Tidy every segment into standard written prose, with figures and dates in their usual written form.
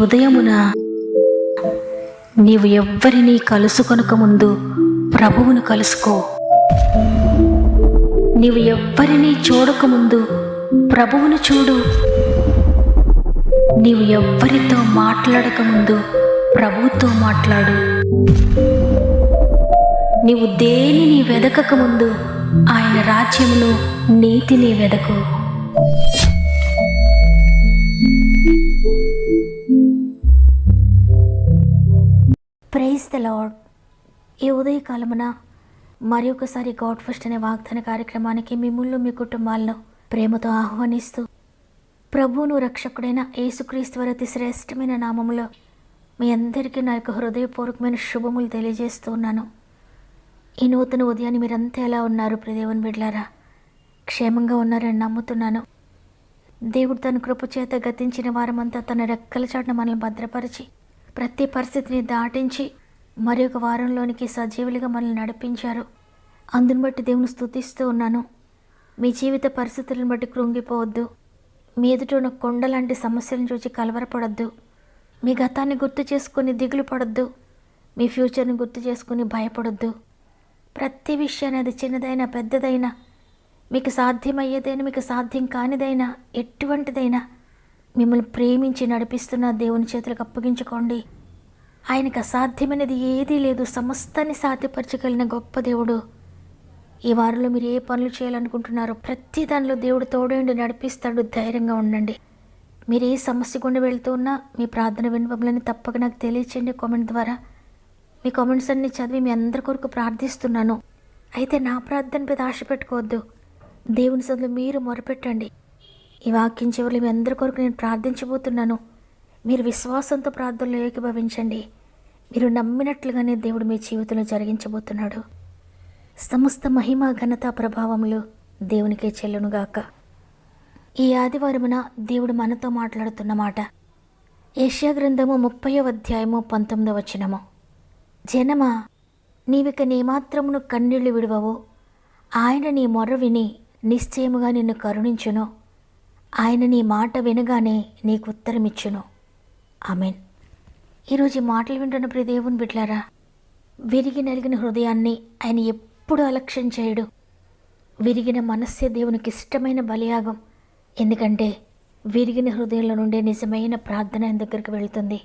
ఉదయమున నీవు ఎవ్వరినీ కలుసుకొనక ముందు ప్రభువును కలుసుకో. నీవు ఎవ్వరినీ చూడకముందు ప్రభువును చూడు. నీవు ఎవ్వరితో మాట్లాడకముందు ప్రభువుతో మాట్లాడు. నీవు దేనిని వెదకకముందు ఆయన రాజ్యమును నీతిని వెదకు. Praise the lord. ఈ ఉదయకాలమున మరి ఒకసారి గాడ్ ఫస్ట్ అనే వాగ్దాన కార్యక్రమానికి మిమ్మల్ని మీ కుటుంబాలను ప్రేమతో ఆహ్వానిస్తూ ప్రభువును రక్షకుడైన యేసుక్రీస్తు వారి అతి శ్రేష్టమైన నామములో మీ అందరికీ నా యొక్క హృదయపూర్వకమైన శుభములు తెలియజేస్తూ ఉన్నాను. ఈ నూతన ఉదయాన్ని మీరంతా ఎలా ఉన్నారు ప్రియదేవుని బిడ్డలారా? క్షేమంగా ఉన్నారని నమ్ముతున్నాను. దేవుడు తన కృపచేత గతించిన వారమంతా తన రెక్కల చాటున మనల్ని భద్రపరిచి ప్రతి పరిస్థితిని దాటించి మరి ఒక వారంలోనికి సజీవులుగా మనల్ని నడిపించారు. అందుని బట్టి దేవుని స్తుతిస్తూ ఉన్నాను. మీ జీవిత పరిస్థితులను బట్టి కృంగిపోవద్దు. మీ ఎదుట ఉన్న కొండ లాంటి సమస్యలను చూసి కలవరపడద్దు. మీ గతాన్ని గుర్తు చేసుకుని దిగులు పడొద్దు. మీ ఫ్యూచర్ని గుర్తు చేసుకుని భయపడొద్దు. ప్రతి విషయాన్ని, అది చిన్నదైనా పెద్దదైనా, మీకు సాధ్యమయ్యేదైనా మీకు సాధ్యం కానిదైనా ఎటువంటిదైనా మిమ్మల్ని ప్రేమించి నడిపిస్తున్న దేవుని చేతులకు అప్పగించుకోండి. ఆయనకు అసాధ్యమైనది ఏదీ లేదు. సమస్తాన్ని సాధ్యపరచగలిగిన గొప్ప దేవుడు. ఈ వారంలో మీరు ఏ పనులు చేయాలనుకుంటున్నారో ప్రతి దానిలో దేవుడు తోడేండి నడిపిస్తాడు. ధైర్యంగా ఉండండి. మీరు ఏ సమస్య గుండా వెళ్తూ ఉన్నా మీ ప్రార్థన విన్నపములని తప్పక నాకు తెలియచేయండి కామెంట్ ద్వారా. మీ కామెంట్స్ అన్ని చదివి మీ అందరి కొరకు ప్రార్థిస్తున్నాను. అయితే నా ప్రార్థన మీద ఆశ పెట్టుకోవద్దు. దేవుని సన్నిధిలో మీరు మొరపెట్టండి. ఈ వాక్యం చివరిలో మీ అందరి కొరకు నేను ప్రార్థించబోతున్నాను. మీరు విశ్వాసంతో ప్రార్థనలో ఏకీభవించండి. మీరు నమ్మినట్లుగానే దేవుడు మీ జీవితంలో జరిగించబోతున్నాడు. సమస్త మహిమ ఘనత ప్రభావములు దేవునికే చెల్లునుగాక. ఈ ఆదివారమున దేవుడు మనతో మాట్లాడుతున్న మాట యెషయా గ్రంథము 30వ అధ్యాయము 19వ వచనము. జనమా, నీవిక నీ మాత్రమును కన్నీళ్లు విడువవు. ఆయన నీ మొర్ర విని నిశ్చయముగా నిన్ను కరుణించును. ఆయన నీ మాట వినగానే నీకు ఉత్తరమిచ్చును. ఆమెన్. ఈరోజు మాటలు వింటున్న ప్రియ దేవుని బిడ్డలారా, విరిగి నలిగిన హృదయాన్ని ఆయన ఎప్పుడు అలక్ష్యం చేయడు. విరిగిన మనస్సే దేవునికి ఇష్టమైన బలియాగం. ఎందుకంటే విరిగిన హృదయంలో నుండే నిజమైన ప్రార్థన ఆయన దగ్గరికి వెళుతుంది.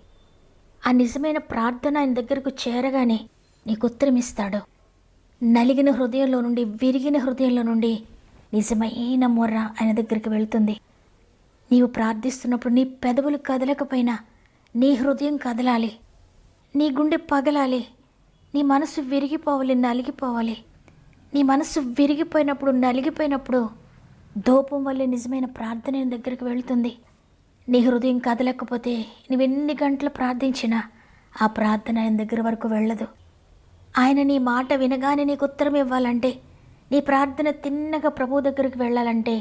ఆ నిజమైన ప్రార్థన ఆయన దగ్గరకు చేరగానే నీకు ఉత్తరం ఇస్తాడు. నలిగిన హృదయంలో నుండి, విరిగిన హృదయంలో నుండి నిజమైన మొర్ర ఆయన దగ్గరికి వెళుతుంది. నీవు ప్రార్థిస్తున్నప్పుడు నీ పెదవులు కదలకపోయినా నీ హృదయం కదలాలి. నీ గుండె పగలాలి. నీ మనసు విరిగిపోవాలి, నలిగిపోవాలి. నీ మనసు విరిగిపోయినప్పుడు, నలిగిపోయినప్పుడు దూపం వల్లే నిజమైన ప్రార్థన ఆయన దగ్గరికి వెళుతుంది. నీ హృదయం కదలకపోతే నువ్వెన్ని గంటలు ప్రార్థించినా ఆ ప్రార్థన ఆయన దగ్గర వరకు వెళ్ళదు. ఆయన నీ మాట వినగానే నీకు ఉత్తరం ఇవ్వాలంటే, నీ ప్రార్థన తిన్నగా ప్రభు దగ్గరికి వెళ్ళాలంటే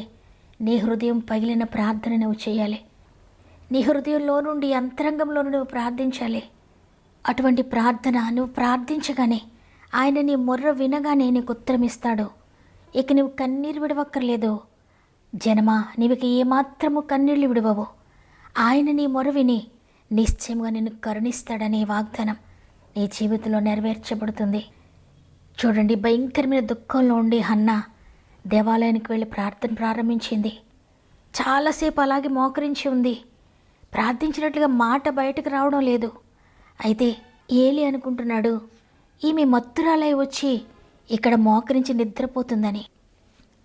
నీ హృదయం పగిలిన ప్రార్థన నువ్వు చేయాలి. నీ హృదయంలో నుండి, అంతరంగంలో నువ్వు ప్రార్థించాలి. అటువంటి ప్రార్థన నువ్వు ప్రార్థించగానే ఆయన నీ మొర్ర వినగానే నీకు ఉత్తరం ఇస్తాడు. ఇక నువ్వు కన్నీరు విడవక్కర్లేదు. జనమా, నీవిక ఏమాత్రము కన్నీళ్ళు విడవవు. ఆయన నీ మొర్ర విని నిశ్చయంగా నిన్ను కరుణిస్తాడనే వాగ్దానం నీ జీవితంలో నెరవేర్చబడుతుంది. చూడండి, భయంకరమైన దుఃఖంలో ఉండి హన్నా దేవాలయానికి వెళ్ళి ప్రార్థన ప్రారంభించింది. చాలాసేపు అలాగే మోకరించి ఉంది. ప్రార్థించినట్లుగా మాట బయటకు రావడం లేదు. అయితే ఏలి అనుకుంటున్నాడు, ఈమె మత్తురాలై వచ్చి ఇక్కడ మోకరించి నిద్రపోతుందని.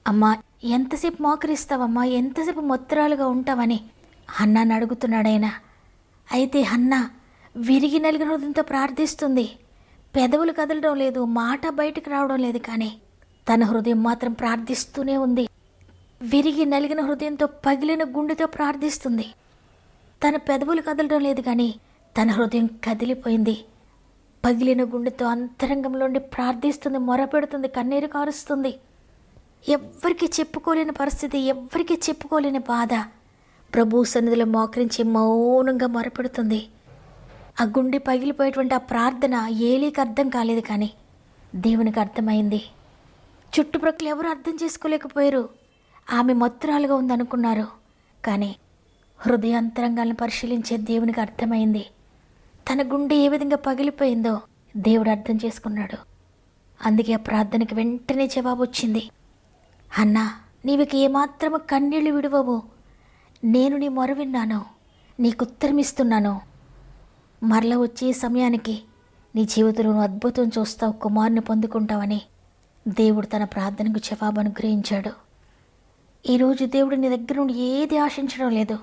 అమ్మా, ఎంతసేపు మోకరిస్తావమ్మా, ఎంతసేపు మత్తురాలుగా ఉంటావని హన్నాను అడుగుతున్నాడైనా. అయితే హన్నా విరిగి నలిగిన హృదయంతో ప్రార్థిస్తుంది. పెదవులు కదలడం లేదు, మాట బయటకు రావడం లేదు, కానీ తన హృదయం మాత్రం ప్రార్థిస్తూనే ఉంది. విరిగి నలిగిన హృదయంతో, పగిలిన గుండెతో ప్రార్థిస్తుంది. తన పెదవులు కదలడం లేదు, కానీ తన హృదయం కదిలిపోయింది. పగిలిన గుండెతో అంతరంగంలోండి ప్రార్థిస్తుంది, మొరపెడుతుంది, కన్నీరు కారుస్తుంది. ఎవ్వరికి చెప్పుకోలేని పరిస్థితి, ఎవ్వరికి చెప్పుకోలేని బాధ ప్రభు సన్నిధిలో మోకరించి మౌనంగా మొరపెడుతుంది. ఆ గుండె పగిలిపోయేటువంటి ఆ ప్రార్థన ఏలీకి అర్థం కాలేదు, కానీ దేవునికి అర్థమైంది. చుట్టుప్రక్కల ఎవరు అర్థం చేసుకోలేకపోయారు. ఆమె మత్తురాలుగా ఉందనుకున్నారు. కానీ హృదయాంతరంగాలను పరిశీలించే దేవునికి అర్థమైంది. తన గుండె ఏ విధంగా పగిలిపోయిందో దేవుడు అర్థం చేసుకున్నాడు. అందుకే ఆ ప్రార్థనకి వెంటనే జవాబు వచ్చింది. అన్నా, నీవికి ఏమాత్రము కన్నీళ్లు విడువవు. నేను నీ మొర విన్నాను, నీకు ఉత్తరమిస్తున్నాను. మరల వచ్చే సమయానికి నీ జీవితంలో అద్భుతం చూస్తావు, కుమారుని పొందుకుంటావని దేవుడు తన ప్రార్థనకు జవాబు అనుగ్రహించాడు. ఈరోజు దేవుడు నీ దగ్గర నుండి ఏది ఆశించడం లేదు.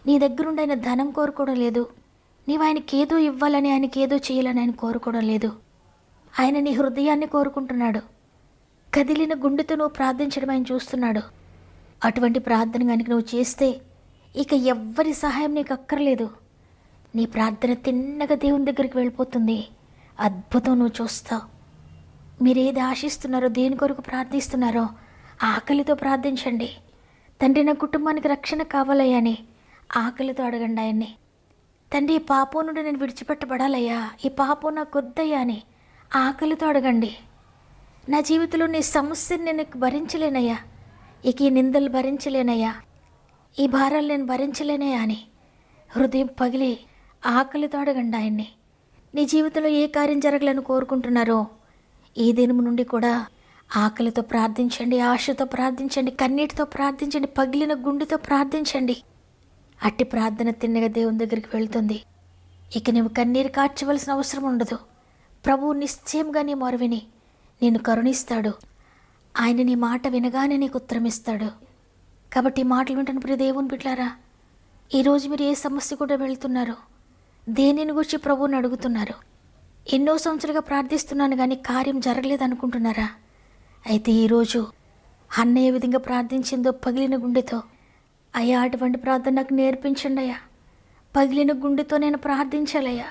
నీ దగ్గర నుండి ఆయన ధనం కోరుకోవడం లేదు. నీవు ఆయనకి ఏదో ఇవ్వాలని, ఆయనకి ఏదో చేయాలని ఆయన కోరుకోవడం లేదు. ఆయన నీ హృదయాన్ని కోరుకుంటున్నాడు. కదిలిన గుండెతో నువ్వు ప్రార్థించడం ఆయన చూస్తున్నాడు. అటువంటి ప్రార్థన కనుక నువ్వు చేస్తే ఇక ఎవ్వరి సహాయం నీకు అక్కర్లేదు. నీ ప్రార్థన తిన్నగా దేవుని దగ్గరికి వెళ్ళిపోతుంది. అద్భుతం నువ్వు చూస్తావు. మీరు ఏది ఆశిస్తున్నారో, దేని కొరకు ప్రార్థిస్తున్నారో ఆకలితో ప్రార్థించండి. తండ్రి, నా కుటుంబానికి రక్షణ కావాలయ్యా అని ఆకలితో అడగండి ఆయన్ని. తండ్రి, ఈ పాపం నుండి నేను విడిచిపెట్టబడాలయ్యా, ఈ పాపం నాకు వద్దయ్యా అని ఆకలితో అడగండి. నా జీవితంలో నీ సమస్యను నేను భరించలేనయ్యా, ఇక ఈ నిందలు భరించలేనయ్యా, ఈ భారాలు నేను భరించలేనయ్యా అని హృదయం పగిలి ఆకలితో అడగండి ఆయన్ని. నీ జీవితంలో ఏ కార్యం జరగాలని కోరుకుంటున్నారో ఈ దినము నుండి కూడా ఆకలితో ప్రార్థించండి, ఆశతో ప్రార్థించండి, కన్నీటితో ప్రార్థించండి, పగిలిన గుండెతో ప్రార్థించండి. అట్టి ప్రార్థన తిన్నగా దేవుని దగ్గరికి వెళ్తుంది. ఇక నువ్వు కన్నీరు కార్చవలసిన అవసరం ఉండదు. ప్రభువు నిశ్చయంగా నీ మొర విని నిన్ను కరుణిస్తాడు. ఆయన నీ మాట వినగానే నీకు ఉత్తరమిస్తాడు. కాబట్టి ఈ మాటలు వింటున్న ప్రియ దేవుని బిడ్డలారా, ఈరోజు మీరు ఏ సమస్య కూడా వెళ్తున్నారో, దేనిని గురించి ప్రభువుని అడుగుతున్నారు? ఎన్నో సంవత్సరాలుగా ప్రార్థిస్తున్నాను కానీ కార్యం జరగలేదు అనుకుంటున్నారా? అయితే ఈరోజు హన్న ఏ విధంగా ప్రార్థించిందో పగిలిన గుండెతో, అయ్యా అటువంటి ప్రార్థన నాకు నేర్పించండి అయ్యా, పగిలిన గుండెతో నేను ప్రార్థించాలయ్యా,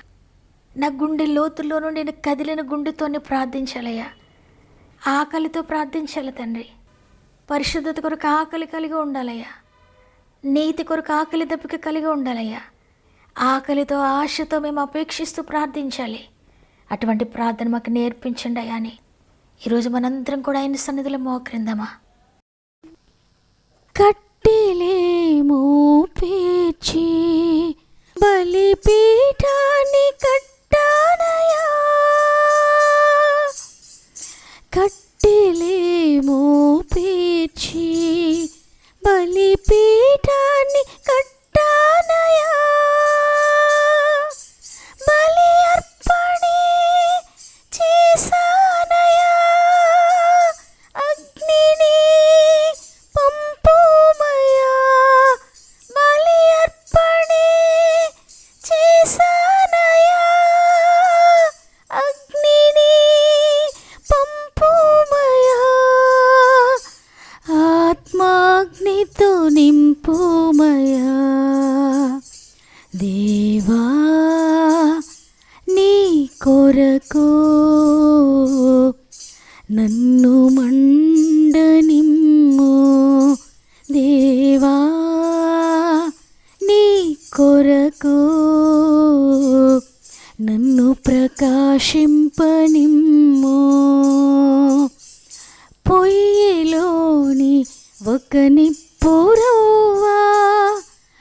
నా గుండె లోతుల్లో నుండి నేను కదిలిన గుండెతోనే ప్రార్థించాలయ్యా, ఆకలితో ప్రార్థించాలి తండ్రి. పరిశుద్ధత కొరకు ఆకలి కలిగి ఉండాలయ్యా, నీతి కొరకు ఆకలి దప్పిక కలిగి ఉండాలయ్యా. ఆకలితో ఆశతో మేము అపేక్షిస్తూ ప్రార్థించాలి. అటువంటి ప్రార్థన మాకు నేర్పించండి అయ్యా అని ఈరోజు మనందరం కూడా ఆయన సన్నిధిలో మోకరిందామా? కట్టెలేమో పేర్చి బలిపీఠాన్ని కట్టానయా, కట్టెలేమో పేర్చి బలిపీఠాన్ని కట్టానయా, బలి అర్పణే చేశానయా, అగ్నిని పంపుమయా, బలి అర్పణే చేశానయా, అగ్నిని పంపుమయా, ఆత్మాగ్నితో నింపుమయా. దేవా నీ కొరకు నన్ను మండనిమ్ము, దేవా నీ కొరకు నన్ను ప్రకాశింపనిమ్ము. పొయ్యిలోని ఒక నిప్పురవ్వా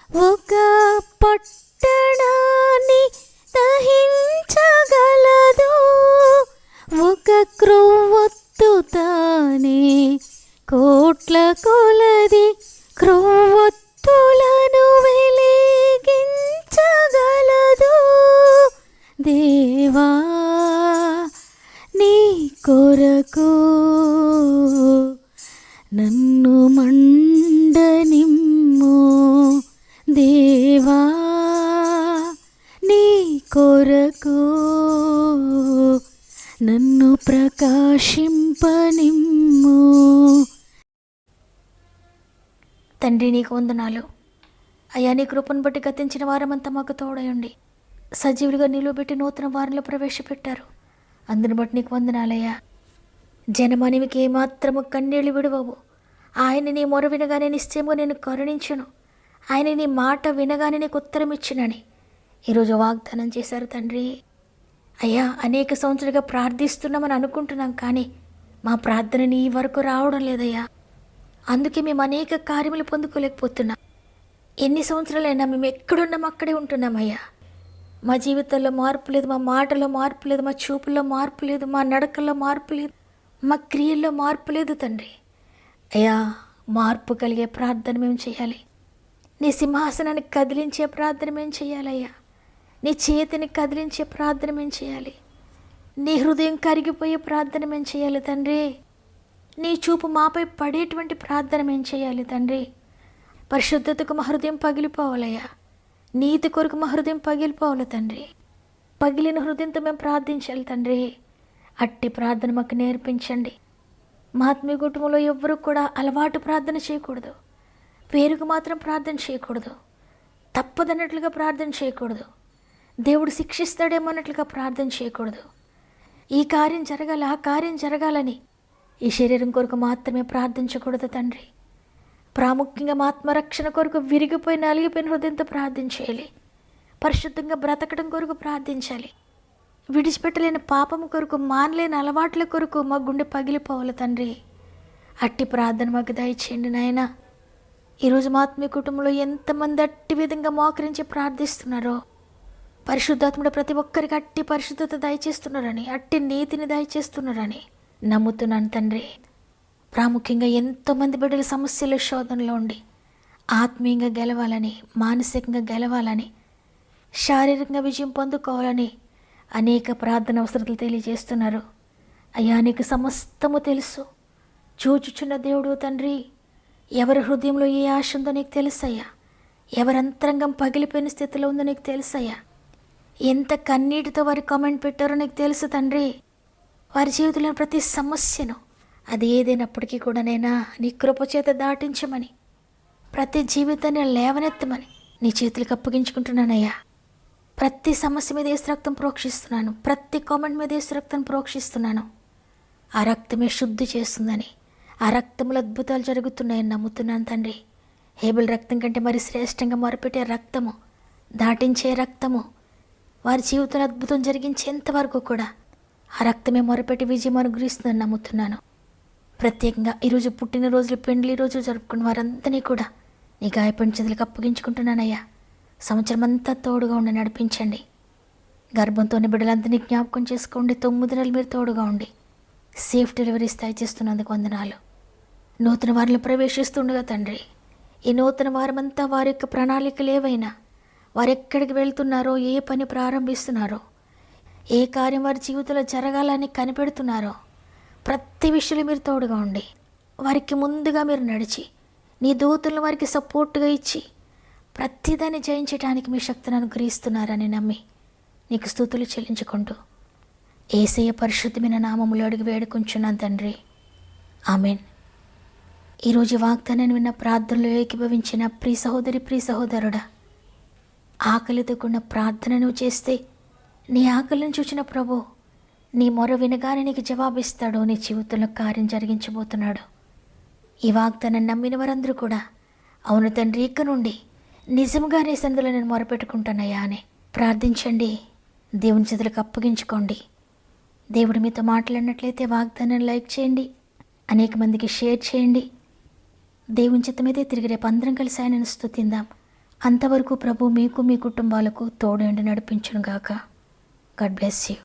ఒక పట్టణాన్ని దహించగలదు, ఒక క్రొవ్వొత్తు తానే కోట్ల కొలది క్రొవ్వొత్తులను వెలిగించగలదు. దేవా నీ కొరకు నన్ను మండనిమ్ము, దేవా నీ కొరకు నన్ను ప్రకాశింపనిమ్ము. తండ్రి, నీకు వందనాలు అయ్యా. నీ కృపను బట్టి గతించిన వారమంతా మాకు తోడయండి. సజీవులుగా నిలువబెట్టి నూతన వారంలో ప్రవేశపెట్టారు. అందుని బట్టి నీకు వందనాలయ్యా. జనమనివికి ఏమాత్రము కన్నీళ్లు విడవవు. ఆయన నీ మొర వినగానే నిశ్చయముగా నేను కరుణించును, ఆయన నీ మాట వినగానే నీకు ఉత్తరం ఇచ్చినని ఈరోజు వాగ్దానం చేశారు తండ్రి. అయ్యా, అనేక సంవత్సరాలుగా ప్రార్థిస్తున్నామని అనుకుంటున్నాం కానీ మా ప్రార్థన నీ వరకు రావడం లేదయ్యా. అందుకే మేము అనేక కార్యములు పొందుకోలేకపోతున్నాం. ఎన్ని సంవత్సరాలైనా మేము ఎక్కడున్నాం అక్కడే ఉంటున్నామయ్యా. మా జీవితంలో మార్పు లేదు, మా మాటలో మార్పు లేదు, మా చూపుల్లో మార్పు లేదు, మా నడకల్లో మార్పు లేదు, మా క్రియల్లో మార్పు లేదు తండ్రి. అయ్యా, మార్పు కలిగే ప్రార్థన మేము చేయాలి. నీ సింహాసనాన్ని కదిలించే ప్రార్థన మేము చేయాలయ్యా. నీ చేతిని కదిలించే ప్రార్థన మేము చేయాలి. నీ హృదయం కరిగిపోయే ప్రార్థన మేము చేయాలి తండ్రి. నీ చూపు మాపై పడేటువంటి ప్రార్థన మేము చేయాలి తండ్రి. పరిశుద్ధతకు మా హృదయం పగిలిపోవాలయ్యా. నీతి కొరకు మా హృదయం పగిలిపోవాలి తండ్రి. పగిలిన హృదయంతో మేము ప్రార్థించాలి తండ్రి. అట్టి ప్రార్థన మాకు నేర్పించండి. మా ఆత్మీయ కుటుంబంలో ఎవ్వరూ కూడా అలవాటు ప్రార్థన చేయకూడదు, పేరుకు మాత్రం ప్రార్థన చేయకూడదు, తప్పదన్నట్లుగా ప్రార్థన చేయకూడదు, దేవుడు శిక్షిస్తాడేమో అన్నట్లుగా ప్రార్థన చేయకూడదు. ఈ కార్యం జరగాలి, ఆ కార్యం జరగాలని ఈ శరీరం కొరకు మాత్రమే ప్రార్థించకూడదు తండ్రి. ప్రాముఖ్యంగా మా ఆత్మరక్షణ కొరకు విరిగిపోయి నలిగిపోయిన హృదయంతో ప్రార్థించాలి. పరిశుద్ధంగా బ్రతకడం కొరకు ప్రార్థించాలి. విడిచిపెట్టలేని పాపం కొరకు, మానలేని అలవాట్ల కొరకు మా గుండె పగిలిపోవాలి తండ్రి. అట్టి ప్రార్థన మాకు దయచేయండి నాయన. ఈరోజు మా ఆత్మీయ కుటుంబంలో ఎంతమంది అట్టి విధంగా మోకరించి ప్రార్థిస్తున్నారో, పరిశుద్ధాత్ముడు ప్రతి ఒక్కరికి అట్టి పరిశుద్ధత దయచేస్తున్నారని, అట్టి నీతిని దయచేస్తున్నారని నమ్ముతున్నాను తండ్రి. ప్రాముఖ్యంగా ఎంతోమంది బిడ్డల సమస్యల శోధనలో ఉండి ఆత్మీయంగా గెలవాలని, మానసికంగా గెలవాలని, శారీరకంగా విజయం పొందుకోవాలని అనేక ప్రార్థన అవసరతలు తెలియజేస్తున్నారు. అయ్యా, నీకు సమస్తము తెలుసు. చూచుచున్న దేవుడు తండ్రి. ఎవరి హృదయంలో ఏ ఆశ ఉందో నీకు తెలుసయ్యా. ఎవరి అంతరంగం పగిలిపోయిన స్థితిలో ఉందో నీకు తెలుసయ్యా. ఎంత కన్నీటితో వారి కామెంట్ పెట్టారో నీకు తెలుసు తండ్రి. వారి జీవితంలో ప్రతి సమస్యను, అది ఏదైనప్పటికీ కూడా నైనా నీ కృపచేత దాటించమని, ప్రతి జీవితాన్ని లేవనెత్తమని నీ చేతులకు అప్పగించుకుంటున్నానయ్యా. ప్రతి సమస్య మీద యేసు రక్తం ప్రోక్షిస్తున్నాను. ప్రతి కామెంట్ మీద యేసు రక్తం ప్రోక్షిస్తున్నాను. ఆ రక్తమే శుద్ధి చేస్తుందని, ఆ రక్తంలో అద్భుతాలు జరుగుతున్నాయని నమ్ముతున్నాను తండ్రి. హేబెల్ రక్తం కంటే మరి శ్రేష్టంగా మొరపెట్టే రక్తము, దాటించే రక్తము, వారి జీవితంలో అద్భుతం జరిగించేంత వరకు కూడా ఆ రక్తమే మొరపెట్టి విజయం అనుగ్రహిస్తుందని నమ్ముతున్నాను. ప్రత్యేకంగా ఈరోజు పుట్టినరోజులు, పెండ్లి రోజులు జరుపుకున్న వారందరినీ కూడా నీ గాయపడిన చేతులకు అప్పగించుకుంటున్నానయ్యా. సంవత్సరం అంతా తోడుగా ఉండి నడిపించండి. గర్భంతోని బిడ్డలందరినీ జ్ఞాపకం చేసుకోండి. 9 నెలలు మీరు తోడుగా ఉండి సేఫ్ డెలివరీస్ దయచేస్తున్నందుకు వందనాలు. నూతన వారిలో ప్రవేశిస్తుండగా తండ్రి, ఈ నూతన వారమంతా వారి యొక్క ప్రణాళికలు ఏవైనా, వారు ఎక్కడికి వెళ్తున్నారో, ఏ పని ప్రారంభిస్తున్నారో, ఏ కార్యం వారి జీవితంలో జరగాలని కనిపెడుతున్నారో, ప్రతి విషయంలో మీరు తోడుగా ఉండి వారికి ముందుగా మీరు నడిచి నీ దూతలను వారికి సపోర్టుగా ఇచ్చి ప్రతిదాన్ని జయించడానికి మీ శక్తిని అనుగ్రహిస్తున్నారని నమ్మి నీకు స్తుతులు చెల్లించుకుంటూ యేసయ్య పరిశుద్ధమైన నామములో అడిగి వేడుకుంటున్నాను తండ్రి. ఆమెన్. ఈరోజు వాగ్దానాన్ని విన్న ప్రార్థనలో ఏకీభవించిన ప్రియ సహోదరి, ప్రియ సహోదరుడా, ఆకలితో కూడిన ప్రార్థన నువ్వు చేస్తే నీ ఆకలిని చూసిన ప్రభు నీ మొర వినగానే నీకు జవాబిస్తాడు. నీ జీవితంలో కార్యం జరిగించబోతున్నాడు. ఈ వాగ్దానం నమ్మిన వారందరూ కూడా అవును తండ్రి, ఇక నుండి నిజంగా నీ సన్నిధిలో నేను మొరపెట్టుకుంటానయ్యా అని ప్రార్థించండి. దేవుని చేతులకు అప్పగించుకోండి. దేవుడు మీతో మాట్లాడినట్లయితే వాగ్దానాన్ని లైక్ చేయండి, అనేక మందికి షేర్ చేయండి. దేవుని చిత్తమైతే తిరిగి రేపు అందరం కలిసి ఆయనను స్తుతిందాం. అంతవరకు ప్రభు మీకు, మీ కుటుంబాలకు తోడు ఉండి నడిపించును గాక. God bless you.